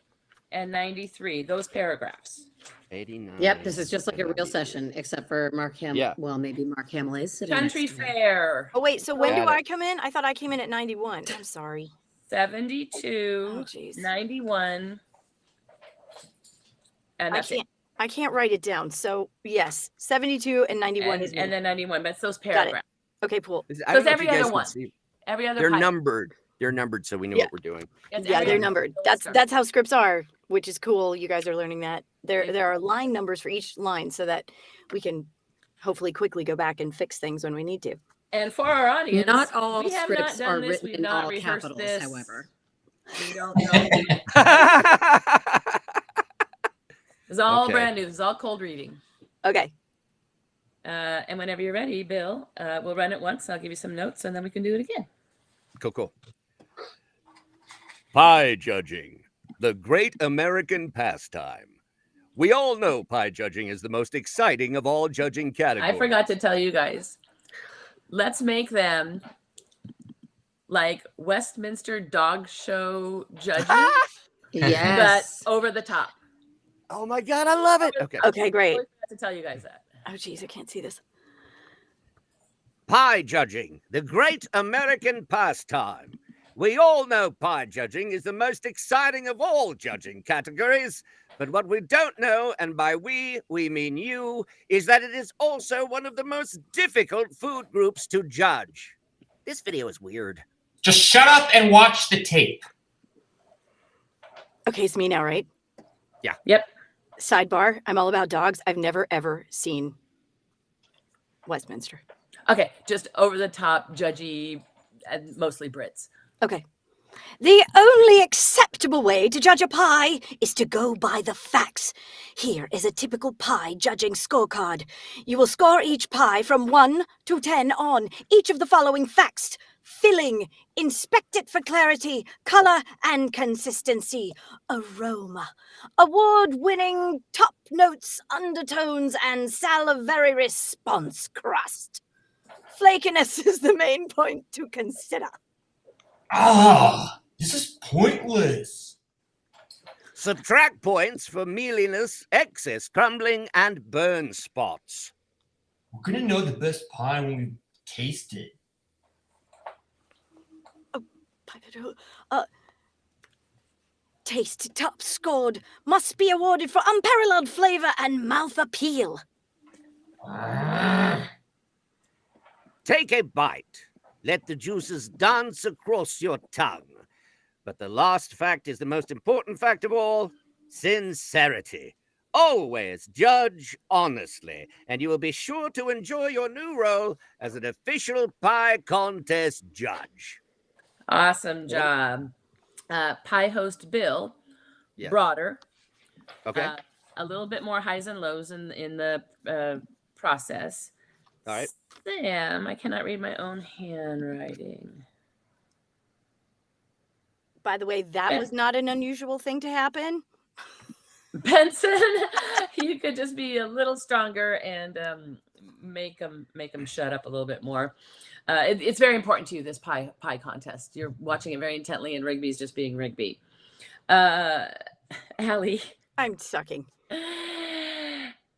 and 93. Those paragraphs. 89. Yep, this is just like a real session, except for Mark Hamill. Yeah. Well, maybe Mark Hamill is sitting Country next to me. Fair. Oh wait, so when do Got it. I come in? I thought I came in at 91. I'm sorry. 72, Oh jeez. 91. And that's it. I can't write it down. So yes, 72 and 91 is me. And then 91, but it's those Got it. paragraphs. Okay, cool. I don't know if every you guys other can one. see. Every other They're pie- numbered. They're numbered, so we know Yeah. what we're doing. it's Yeah, every they're other numbered. one. That's how scripts are, which is cool. You guys are learning that. There are line numbers for each line so that we can hopefully quickly go back and fix things when we need to. And for our audience, Not all we have scripts not done are this. written We've in not all rehearsed capitals, this. however. We don't know. It's all Okay. brand new. It's all cold reading. Okay. And whenever you're ready, Bill, we'll run it once. I'll give you some notes, and then we can do it again. Cool. Pie judging, the great American pastime. We all know pie judging is the most exciting of all judging categories. I forgot to tell you guys. Let's make them like Westminster dog show judges, Yes. but over the top. Oh my God, I love it. Okay. Okay, great. I forgot to tell you guys that. Oh geez, I can't see this. Pie judging, the great American pastime. We all know pie judging is the most exciting of all judging categories. But what we don't know, and by we mean you, is that it is also one of the most difficult food groups to judge. This video is weird. Just shut up and watch the tape. Okay, it's me now, right? Yeah. Yep. Sidebar, I'm all about dogs. I've never ever seen Westminster. Okay, just over the top, judgy, and mostly Brits. Okay. The only acceptable way to judge a pie is to go by the facts. Here is a typical pie judging scorecard. You will score each pie from 1 to 10 on each of the following facts: filling, inspect it for clarity, color and consistency, aroma, award-winning top notes, undertones, and salivary response, crust. Flakiness is the main point to consider. Ah, this is pointless. Subtract points for mealiness, excess crumbling, and burn spots. We're gonna know the best pie when we taste it. Taste top scored must be awarded for unparalleled flavor and mouth appeal. Take a bite. Let the juices dance across your tongue. But the last fact is the most important fact of all: sincerity. Always judge honestly, and you will be sure to enjoy your new role as an official pie contest judge. Awesome job. Pie host Bill, Yes. broader, Okay. a little bit more highs and lows in the process. All right. Sam, I cannot read my own handwriting. By the way, that was not an unusual thing to happen. Benson, you could just be a little stronger and make them shut up a little bit more. It's very important to you, this pie contest. You're watching it very intently, and Rigby's just being Rigby. Allie, I'm sucking.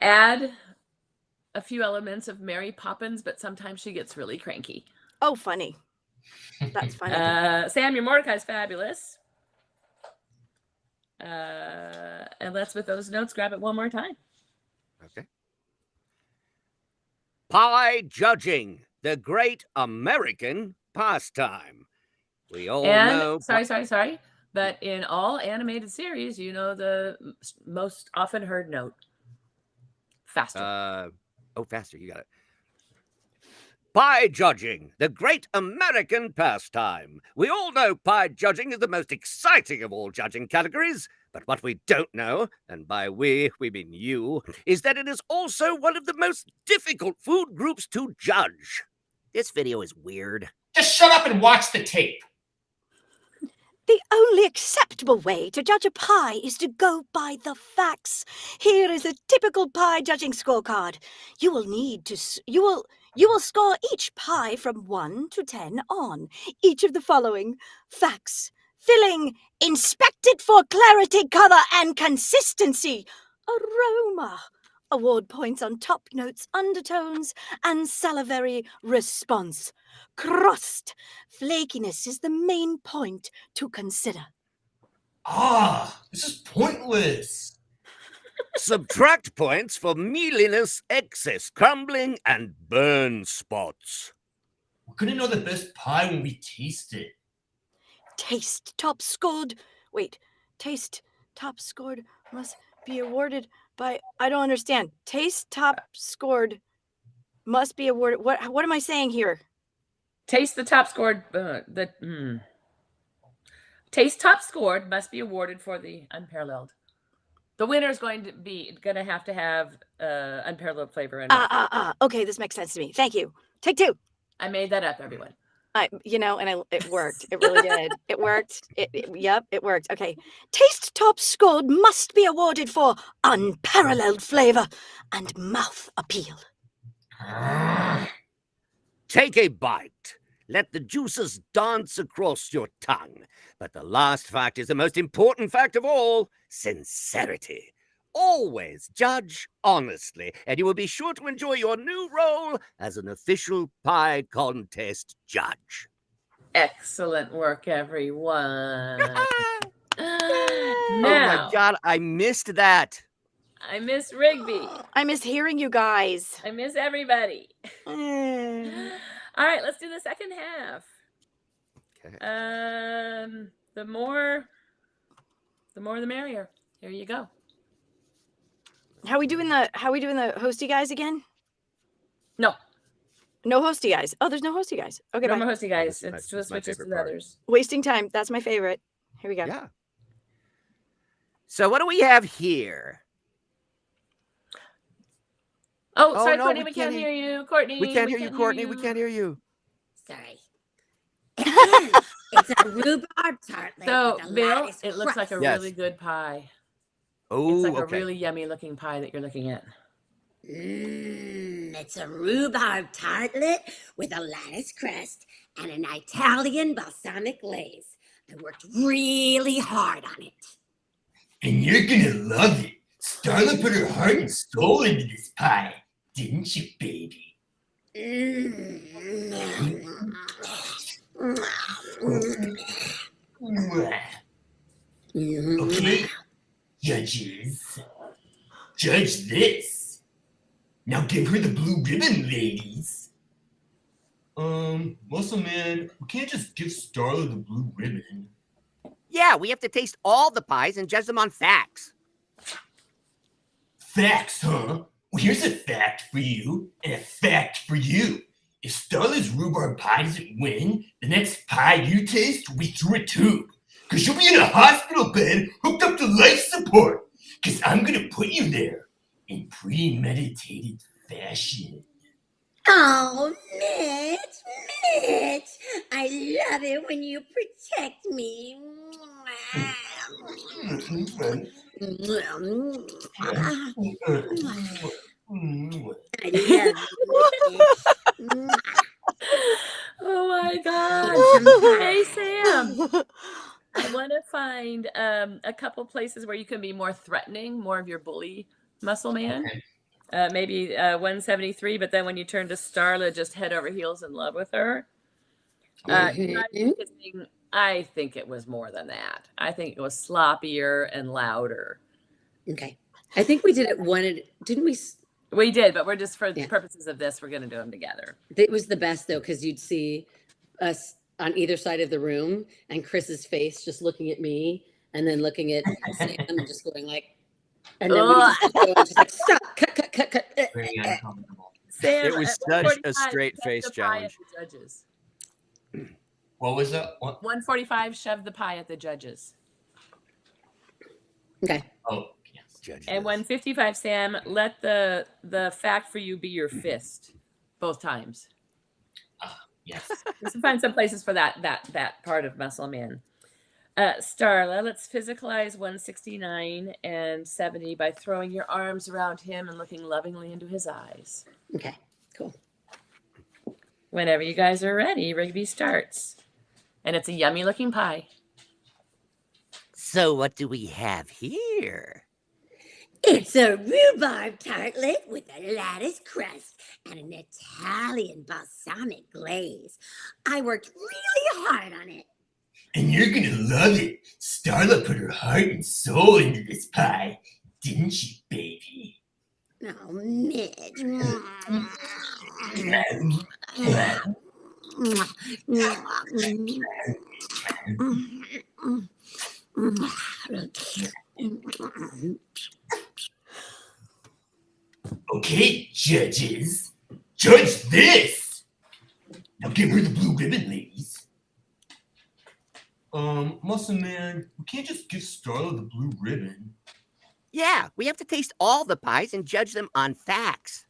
add a few elements of Mary Poppins, but sometimes she gets really cranky. Oh, funny. That's funny. Sam, your Mordecai's fabulous. And let's, with those notes, grab it one more time. Okay. Pie judging, the great American pastime. We all know. Sorry. But in all animated series, you know the most often heard note. Faster. Faster. You got it. Pie judging, the great American pastime. We all know pie judging is the most exciting of all judging categories, but what we don't know, and by we mean you, is that it is also one of the most difficult food groups to judge. This video is weird. Just shut up and watch the tape. The only acceptable way to judge a pie is to go by the facts. Here is a typical pie judging scorecard. You will score each pie from 1 to 10 on each of the following facts: filling, inspected for clarity, color, and consistency; aroma, award points on top notes, undertones, and salivary response; crust, flakiness is the main point to consider. This is pointless. Subtract points for mealiness, excess crumbling, and burn spots. We're gonna know the best pie when we taste it. Taste top scored must be awarded by, I don't understand. Taste top scored must be awarded. What am I saying here? Taste the top scored. Taste top scored must be awarded for the unparalleled. The winner is going to have unparalleled flavor. Okay, this makes sense to me. Thank you. Take two. I made that up, everyone. It worked. It really did. It worked. It worked. Okay. Taste top scored must be awarded for unparalleled flavor and mouth appeal. Take a bite. Let the juices dance across your tongue. But the last fact is the most important fact of all: sincerity. Always judge honestly, and you will be sure to enjoy your new role as an official pie contest judge. Excellent work, everyone. Oh my God, I missed that. I miss Rigby. I miss hearing you guys. I miss everybody. All right, let's do the second half. Okay. The more the merrier. Here you go. How we doing the hosty guys again? No hosty guys. Oh, there's no hosty guys. Okay, no bye. more hosty guys. That's It's just my switches to favorite the part. others. Wasting time. That's my favorite. Here we go. Yeah. So what do we have here? Oh, Oh, sorry, no, Courtney, we we can't can't hear you. Courtney, We can't hear you, Courtney. We can't hear you. Sorry. It's a rhubarb tartlet. So, with a Bill, lattice it looks like a crust. Yes. really good pie. Oh, It's like okay. a really yummy looking pie that you're looking at. It's a rhubarb tartlet with a lattice crust and an Italian balsamic glaze. I worked really hard on it. And you're gonna love it. Starla put her heart and soul into this pie, didn't you, baby? Okay, judges, judge this. Now give her the blue ribbon, ladies. Muscle Man, we can't just give Starla the blue ribbon. Yeah, we have to taste all the pies and judge them on facts. Facts, huh? Well, here's a fact for you and a fact for you. If Starla's rhubarb pie doesn't win, the next pie you taste will be through a tube. Because you'll be in a hospital bed hooked up to life support. Because I'm going to put you there in premeditated fashion. Oh, Mitch, I love it when you protect me. I love you. Oh my God. Hey, Sam. I want to find a couple places where you can be more threatening, more of your bully muscle man. Maybe 173, but then when you turn to Starla, just head over heels in love with her. I think it was more than that. I think it was sloppier and louder. Okay. I think we did it didn't we? We did, but we're just for the purposes of this, we're going to do them together. It was the best though, because you'd see us on either side of the room and Chris's face just looking at me and then looking at Sam and just going like, and then we just go and just like, stop, cut. Very uncomfortable. Sam, It was such a straight face challenge. Judges. What was that? What? 145, shove the pie at the judges. Okay. Oh, yes. Judge And this. 155, Sam, let the fact for you be your fist both times. Yes. Let's find some places for that part of Muscle Man. Starla, let's physicalize 169 and 70 by throwing your arms around him and looking lovingly into his eyes. Okay, cool. Whenever you guys are ready, Rigby starts. And it's a yummy looking pie. So what do we have here? It's a rhubarb tartlet with a lattice crust and an Italian balsamic glaze. I worked really hard on it. And you're gonna love it. Starla put her heart and soul into this pie, didn't she, baby? Oh, Mitch. Okay, judges, judge this. Now give her the blue ribbon, ladies. Muscle Man, we can't just give Starla the blue ribbon. Yeah, we have to taste all the pies and judge them on facts.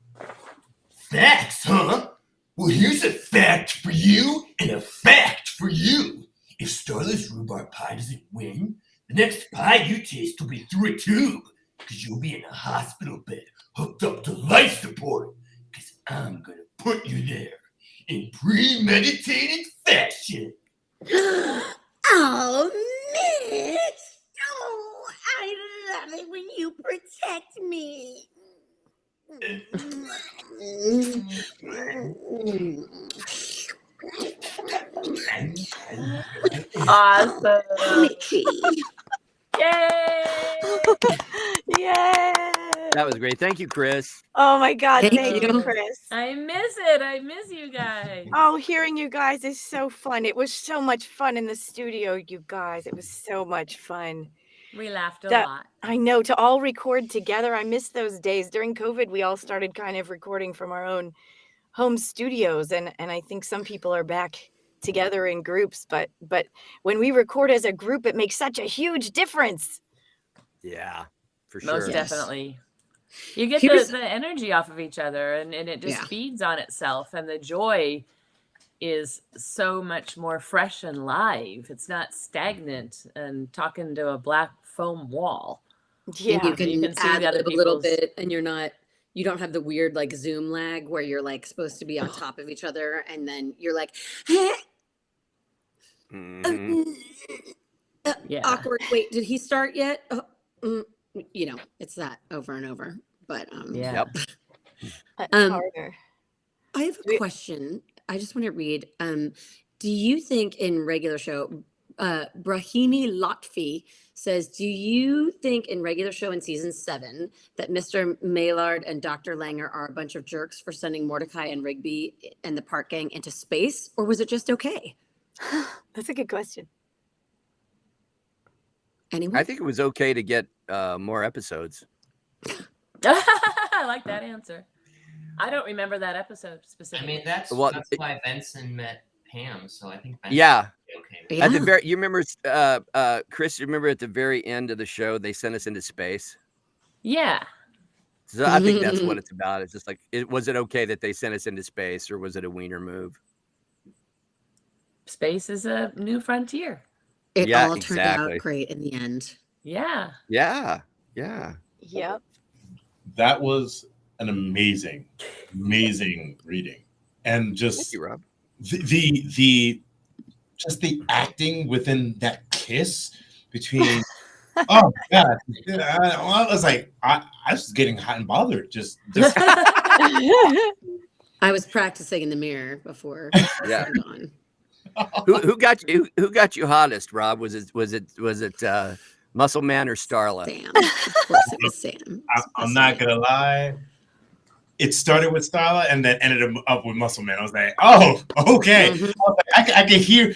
Facts, huh? Well, here's a fact for you and a fact for you. If Starla's rhubarb pie doesn't win, the next pie you taste will be through a tube, because you'll be in a hospital bed hooked up to life support, because I'm going to put you there in premeditated fashion. Oh, Mitch. Oh, I love it when you protect me. Awesome. Mitchie. Yay! Yay! That was great. Thank you, Chris. Oh my God, Thank thank you, you. Chris. I miss it. I miss you guys. Oh, hearing you guys is so fun. It was so much fun in the studio, you guys. It was so much fun. We laughed a That- lot. I know, to all record together. I miss those days. During COVID, we all started kind of recording from our own home studios, and I think some people are back together in groups, but when we record as a group, it makes such a huge difference. Yeah, for Most sure. definitely. You get Here's- the energy off of each other, and it just Yeah. feeds on itself, and the joy is so much more fresh and live. It's not stagnant and talking to a black foam wall. Yeah. And you can, You can see the other ad-lib a little people's- bit, and you don't have the weird like Zoom lag where you're like supposed to be on top of each other, and then you're like, Mhm. Yeah. awkward. Wait, did he start yet? It's that over and over. But Yeah. Yep. Harder. I have a question. I just want to read. Do you think in regular show, Brahimi Lotfi says, do you think in regular show in season 7 that Mr. Maillard and Dr. Langer are a bunch of jerks for sending Mordecai and Rigby and the park gang into space, or was it just okay? That's a good question. Anyone? I think it was okay to get more episodes. I like that answer. I don't remember that episode I specifically. mean, that's Well, why Benson met Pam. So I think Benson Yeah. would be okay. With Yeah. At the very, you remember, Chris? You remember at the very end of the show, they sent us into space. Yeah. So I think that's what it's about. It's just like, was it okay that they sent us into space, or was it a wiener move? Space is a new frontier. It Yeah, all turned exactly. out great in the end. Yeah. Yeah, yeah. Yep. That was an amazing reading, and Thank just you, Rob. the just the acting within that kiss between. Oh God! I was like, I was getting hot and bothered. Just I was practicing in the mirror before. Yeah. On. Who got you hottest, Rob? Was it Muscle Man or Starla? Sam. Of course it was Sam. I'm not gonna lie. It started with Starla and then ended up with Muscle Man. I was like, oh, okay. Mhm. I could hear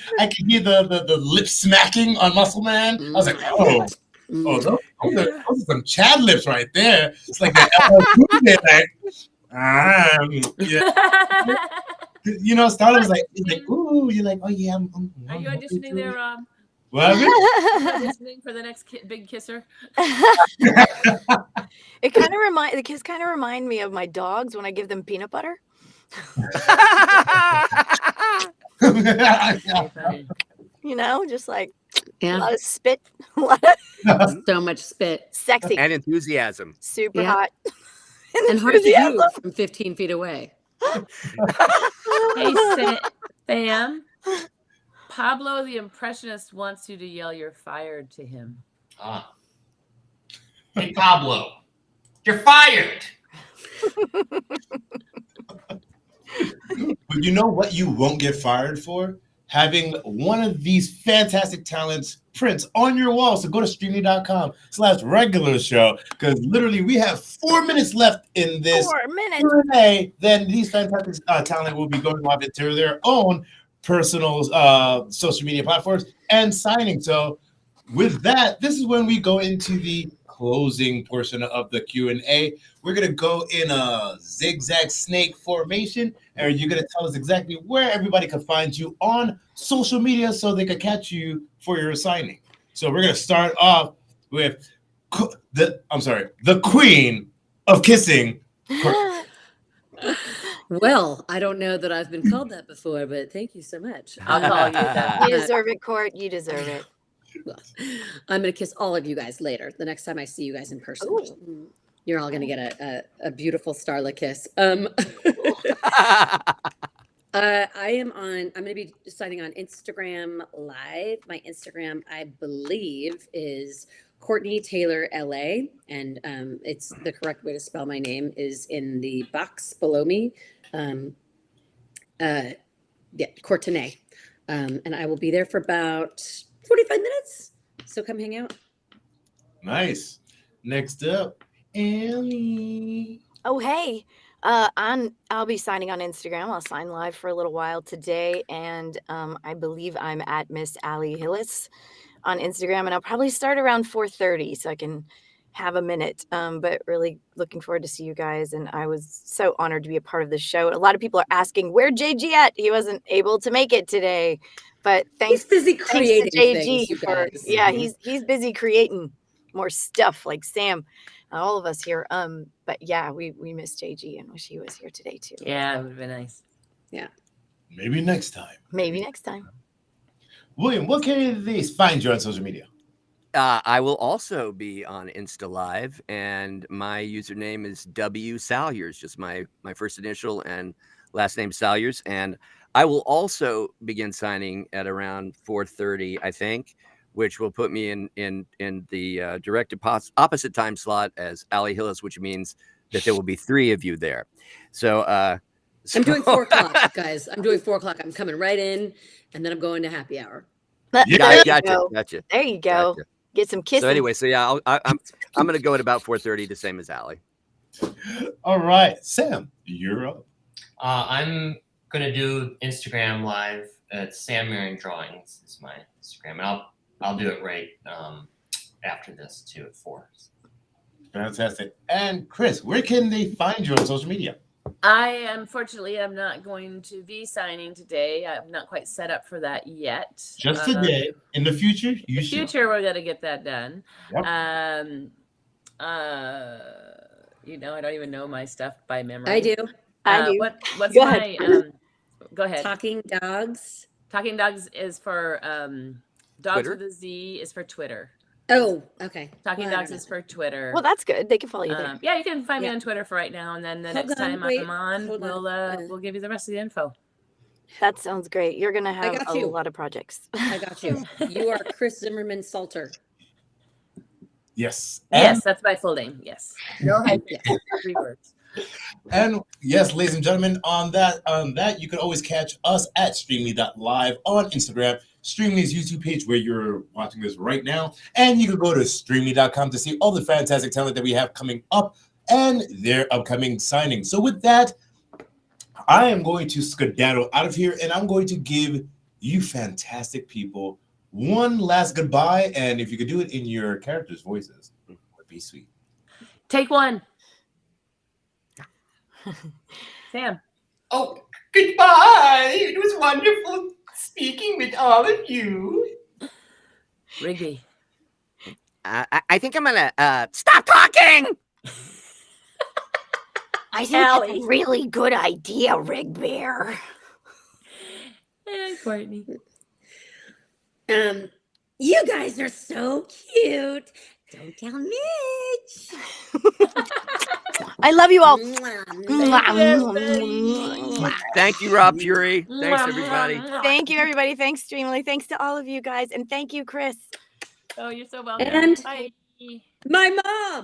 the lip smacking on Muscle Man. I was like, oh, those are some Chad lips right there. It's like that yeah. You know, Starla was like, ooh, you're like, oh yeah, Are you auditioning there, Rob? What? Auditioning for the next big kisser? It kind of the kids kind of remind me of my dogs when I give them peanut butter. Very funny. You know, just like a Yeah. lot of spit, a lot of So much spit. sexy, And enthusiasm. super Yeah. hot, And hard to do enthusiasm. from 15 feet away. Hey, Sam. Pablo the Impressionist wants you to yell "You're fired" to him. Hey, Pablo, you're fired. But you know what you won't get fired for? Having one of these fantastic talents prints on your wall. So go to streamly.com/regular show, because literally we have 4 minutes left in this 4 minutes. Q&A. Then these fantastic talent will be going live into their own personal social media platforms and signing. So with that, this is when we go into the closing portion of the Q&A. We're going to go in a zigzag snake formation, and you're going to tell us exactly where everybody can find you on social media so they can catch you for your signing. So we're going to start off with the queen of kissing. Well, I don't know that I've been called that before, but thank you so much. I'll call you that. You deserve it, Court. You deserve it. Well, I'm going to kiss all of you guys later. The next time I see you guys in person, Ooh. you're all going to get a beautiful Starla kiss. I'm going to be signing on Instagram Live. My Instagram, I believe, is Courtney Taylor LA, and it's the correct way to spell my name is in the box below me. Courtenay. And I will be there for about 45 minutes. So come hang out. Nice. Next up, Ellie. Oh, hey. I'll be signing on Instagram. I'll sign live for a little while today. And I believe I'm at Miss Allie Hillis on Instagram. And I'll probably start around 4:30 so I can have a minute. But really looking forward to see you guys. And I was so honored to be a part of the show. A lot of people are asking, where JG at? He wasn't able to make it today. But He's busy creating to JG things, you for guys. he's busy creating more stuff like Sam, all of us here. But yeah, we miss JG and wish he was here today too. Yeah, it would be nice. Maybe next time. Maybe next time. William, what can they find you on social media? I will also be on Insta Live, and my username is W Salyers, just my first initial and last name Salyers. And I will also begin signing at around 4:30, I think, which will put me in the direct opposite time slot as Allie Hillis, which means that there will be 3 of you there. So I'm doing 4 o'clock, guys. I'm doing 4 o'clock. I'm coming right in, and then I'm going to happy hour. There you Gotcha. go. Gotcha. There you go. Gotcha. Get some kisses. So anyway, so yeah, I'm gonna go at about 4:30, the same as Allie. All right, Sam, you're up. I'm gonna do Instagram live at Sam Marion Drawings is my Instagram, and I'll do it right after this too at 4. Fantastic. And Chris, where can they find you on social media? I unfortunately am not going to be signing today. I'm not quite set up for that yet. Just today. In the future, In the future, we're gonna get that done. Yep. You know, I don't even know my stuff by memory. I do. I do. What's Go my ahead. go ahead. Talking dogs. Talking Dogs is for Dogs Twitter? with a Z is for Twitter. Oh, okay. Talking Well, I Dogs don't is for Twitter. Well, that's good. They can follow you there. Yeah, you can find me Yeah. on Twitter for right now, and then the Hold next on, time wait, I'm on, hold on. we'll give you the rest of the info. That sounds great. You're gonna have got a you. lot of projects. I got you. You are Chris Zimmerman Salter. Yes. Yes, that's my full name. Yes, no hyphen. 3 words. And yes, ladies and gentlemen, on that, you can always catch us at Streamily.live on Instagram, Streamly's YouTube page where you're watching this right now. And you can go to Streamly.com to see all the fantastic talent that we have coming up and their upcoming signings. So with that, I am going to skedaddle out of here and I'm going to give you fantastic people one last goodbye. And if you could do it in your characters' voices, it would be sweet. Take 1. Sam. Oh, goodbye. It was wonderful speaking with all of you. Rigby. I think I'm gonna stop talking. I think that's a really good idea, Rig Bear. And Courtney. You guys are so cute. Don't tell Mitch. I love you all. Thank you, Rob Fury. Thanks, everybody. Thank you, everybody. Thanks, Streamily. Thanks to all of you guys. And thank you, Chris. Oh, you're so welcome. And Bye. my mom.